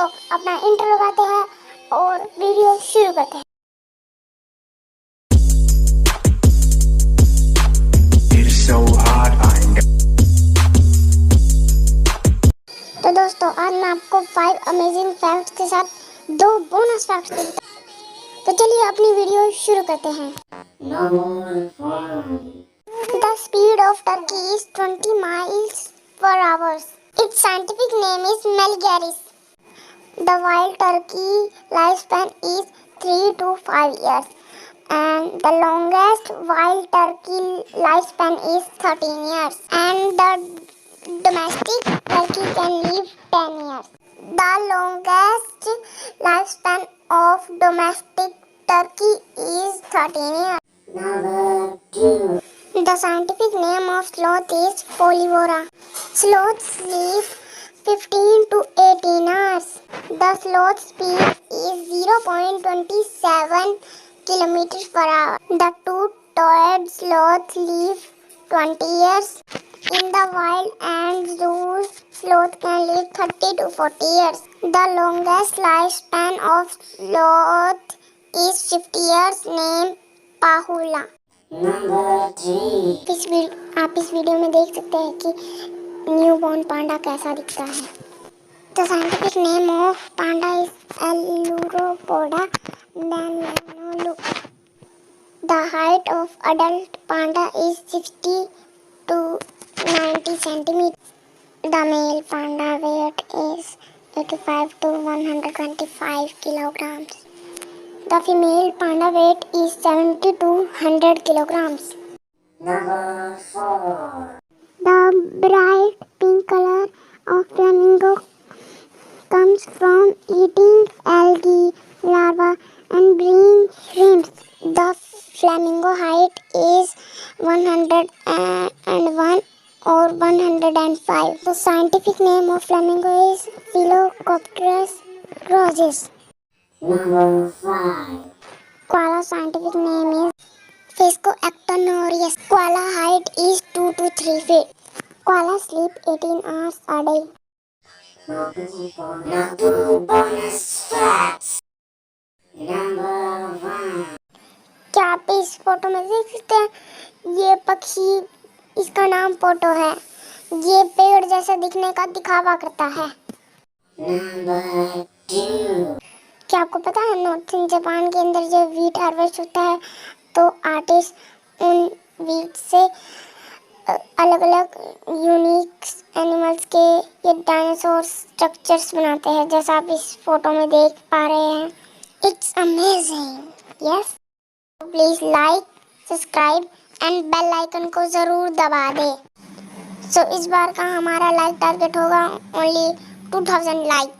तो अपना इंट्रो लगाते हैं और वीडियो शुरू करते हैं। So hard, तो दोस्तों आज मैं आपको 5 अमेजिंग फैक्ट्स के साथ 2 बोनस फैक्ट्स देता हूँ। तो चलिए अपनी वीडियो शुरू करते हैं। The speed of turkey is 20 miles per hour. Its scientific name is Melgaris. The wild turkey lifespan is 3 to 5 years. And the longest wild turkey lifespan is 13 years. And the domestic turkey can live 10 years. The longest lifespan of domestic turkey is 13 years. Number 2. The scientific name of sloth is Polyvora. Sloths live 15 to 18 hours. The sloth speed is 0.27 kilometers per hour. The two-toed sloth live 20 years in the wild and zoo sloth can live 30 to 40 years. The longest lifespan of sloth is 50 years named Pahula. आप इस video में देख सकते हैं कि new born पांडा कैसा दिखता है। The scientific name of panda is Ailuropoda danlanook. The height of adult panda is 60 to 90 centimeters. The male panda weight is 85 to 125 kilograms. The female panda weight is 70 to 100 kilograms. Number 4. The bright pink color of flamingo comes from eating algae larvae and green shrimps. The flamingo height is 101 or 105. The scientific name of flamingo is Phyllocopterus roseus. Number 5. Koala scientific name is Phascoactonoreus. Koala height is 2 to 3 feet. Koala sleep 18 hours a day. Bonus facts. Number 1. क्या आप इस photo में देख सकते हैं? ये पक्षी, इसका नाम पोटो है। ये पेड़ जैसा दिखने का दिखावा करता है। Number 2. क्या आपको पता है नॉर्थ जापान के अंदर जब वीट हार्वेस्ट होता है तो आर्टिस्ट उन वीट से अलग अलग यूनिक एनिमल्स के ये डायनासोर स्ट्रक्चर्स बनाते हैं, जैसा आप इस फोटो में देख पा रहे हैं। It's amazing. Yes, please like, subscribe and bell icon को ज़रूर दबा दें। सो इस बार का हमारा लाइक टारगेट होगा ओनली 2000 लाइक।